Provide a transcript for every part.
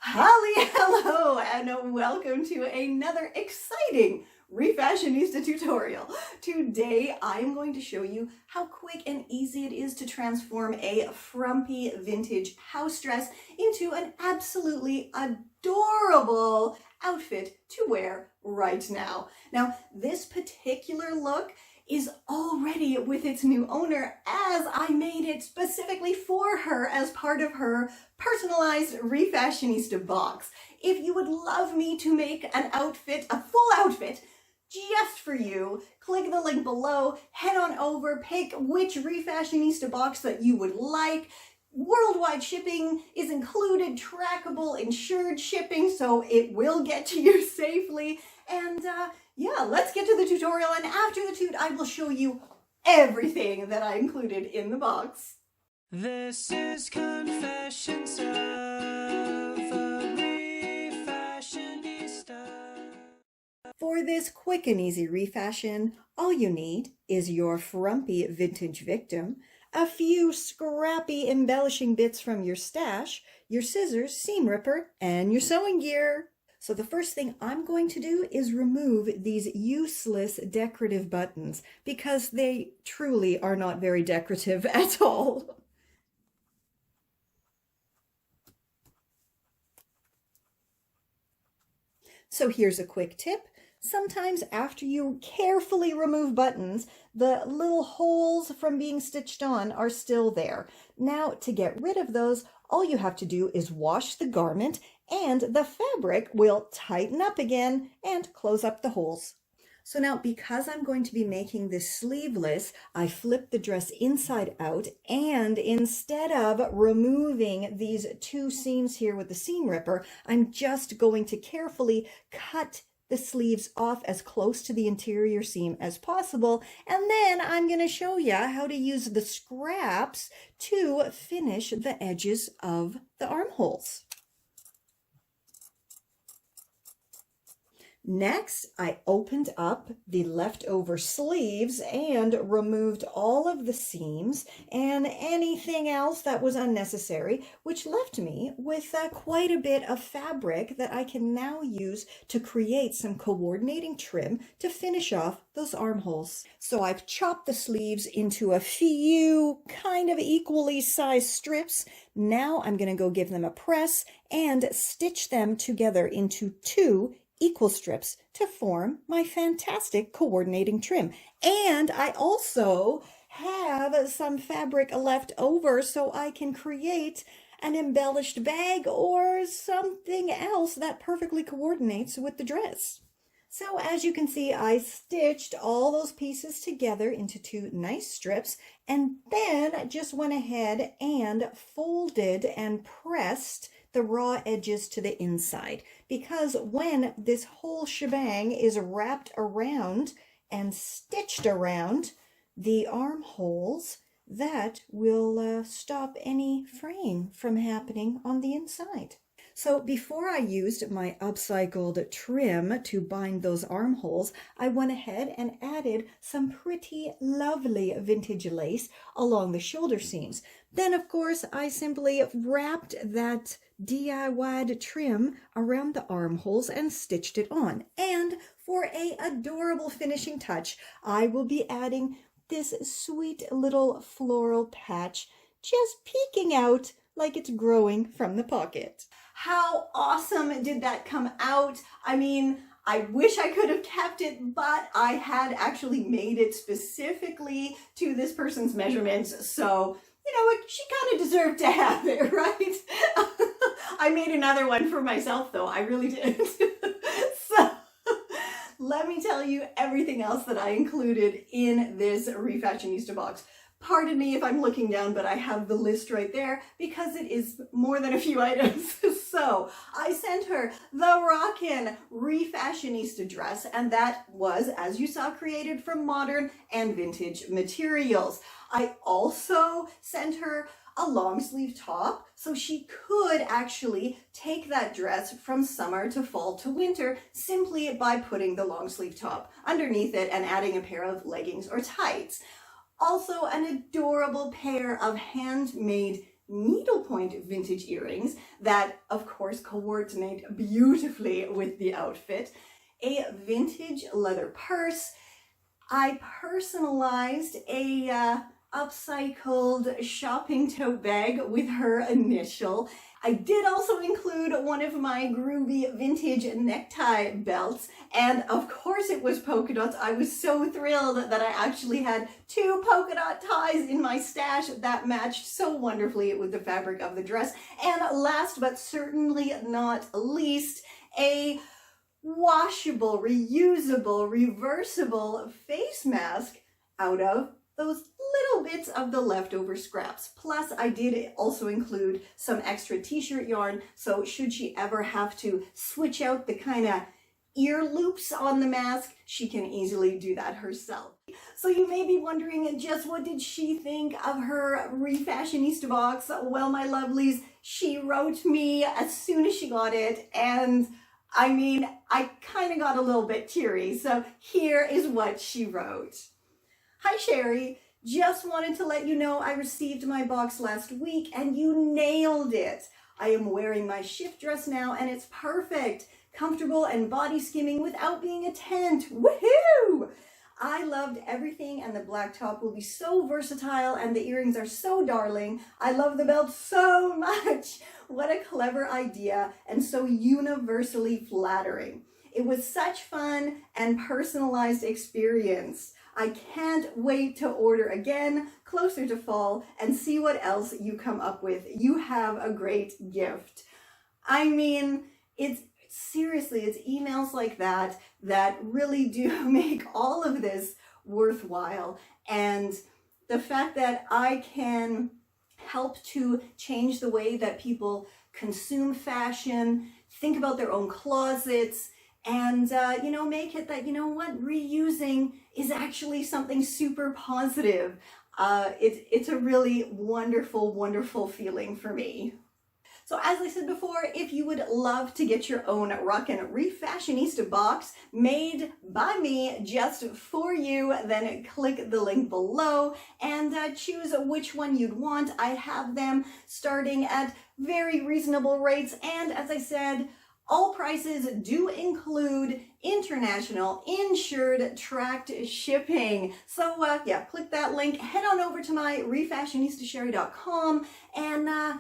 Holly, hello, and welcome to another exciting Refashionista tutorial. Today, I'm going to show you how quick and easy it is to transform a frumpy vintage house dress into an absolutely adorable outfit to wear right now. Now, this particular look is already with its new owner, as I made it specifically for her as part of her personalized Refashionista box. If you would love me to make an outfit, a full outfit, just for you, click the link below, head on over, pick which Refashionista box that you would like. Worldwide shipping is included, trackable, insured shipping, so it will get to you safely. And yeah, let's get to the tutorial, and after the toot, I will show you everything that I included in the box. This is Confessions of a Refashionista. For this quick and easy refashion, all you need is your frumpy vintage victim, a few scrappy embellishing bits from your stash, your scissors, seam ripper, and your sewing gear. So the first thing I'm going to do is remove these useless decorative buttons because they truly are not very decorative at all. So here's a quick tip. Sometimes after you carefully remove buttons, the little holes from being stitched on are still there. Now, to get rid of those, all you have to do is wash the garment and the fabric will tighten up again and close up the holes. So now, because I'm going to be making this sleeveless, I flipped the dress inside out, and instead of removing these two seams here with the seam ripper, I'm just going to carefully cut the sleeves off as close to the interior seam as possible, and then I'm going to show you how to use the scraps to finish the edges of the armholes. Next, I opened up the leftover sleeves and removed all of the seams and anything else that was unnecessary, which left me with quite a bit of fabric that I can now use to create some coordinating trim to finish off those armholes. So I've chopped the sleeves into a few kind of equally sized strips. Now I'm going to go give them a press and stitch them together into two equal strips to form my fantastic coordinating trim. And I also have some fabric left over so I can create an embellished bag or something else that perfectly coordinates with the dress. So as you can see, I stitched all those pieces together into two nice strips, and then just went ahead and folded and pressed the raw edges to the inside, because when this whole shebang is wrapped around and stitched around the armholes, that will stop any fraying from happening on the inside. So before I used my upcycled trim to bind those armholes, I went ahead and added some pretty lovely vintage lace along the shoulder seams. Then, of course, I simply wrapped that DIY'd trim around the armholes and stitched it on. And for an adorable finishing touch, I will be adding this sweet little floral patch just peeking out like it's growing from the pocket. How awesome did that come out? I mean, I wish I could have kept it, but I had actually made it specifically to this person's measurements, so you know, she kind of deserved to have it, right? I made another one for myself, though. I really did. So let me tell you everything else that I included in this Refashionista box. Pardon me if I'm looking down, but I have the list right there because it is more than a few items. So I sent her the rockin' Refashionista dress, and that was, as you saw, created from modern and vintage materials. I also sent her a long sleeve top so she could actually take that dress from summer to fall to winter simply by putting the long sleeve top underneath it and adding a pair of leggings or tights. Also, an adorable pair of handmade needlepoint vintage earrings that, of course, coordinate beautifully with the outfit, a vintage leather purse. I personalized a upcycled shopping tote bag with her initial. I did also include one of my groovy vintage necktie belts, and of course it was polka dots. I was so thrilled that I actually had 2 polka dot ties in my stash that matched so wonderfully with the fabric of the dress. And last but certainly not least, a washable, reusable, reversible face mask out of those little bits of the leftover scraps. Plus, I did also include some extra t-shirt yarn, so should she ever have to switch out the kind of ear loops on the mask, she can easily do that herself. So you may be wondering, just what did she think of her Refashionista box? Well, my lovelies, she wrote me as soon as she got it, and I mean, I kind of got a little bit teary, so here is what she wrote. Hi Sherry, just wanted to let you know I received my box last week and you nailed it. I am wearing my shift dress now and it's perfect, comfortable and body skimming without being a tent. Woohoo! I loved everything and the black top will be so versatile and the earrings are so darling. I love the belt so much. What a clever idea and so universally flattering. It was such fun and personalized experience. I can't wait to order again closer to fall and see what else you come up with. You have a great gift. I mean, it's seriously, it's emails like that that really do make all of this worthwhile. And the fact that I can help to change the way that people consume fashion, think about their own closets, and, make it that, reusing is actually something super positive. It's a really wonderful, wonderful feeling for me. So as I said before, if you would love to get your own Rockin' Refashionista box made by me just for you, then click the link below and choose which one you'd want. I have them starting at very reasonable rates, and as I said, all prices do include international insured tracked shipping. So click that link, head on over to my refashionistasherry.com and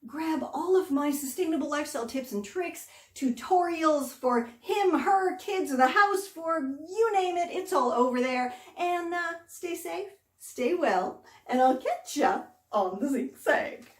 grab all of my sustainable lifestyle tips and tricks, tutorials for him, her, kids, the house, for you name it, it's all over there. And stay safe, stay well, and I'll catch ya on the zigzag.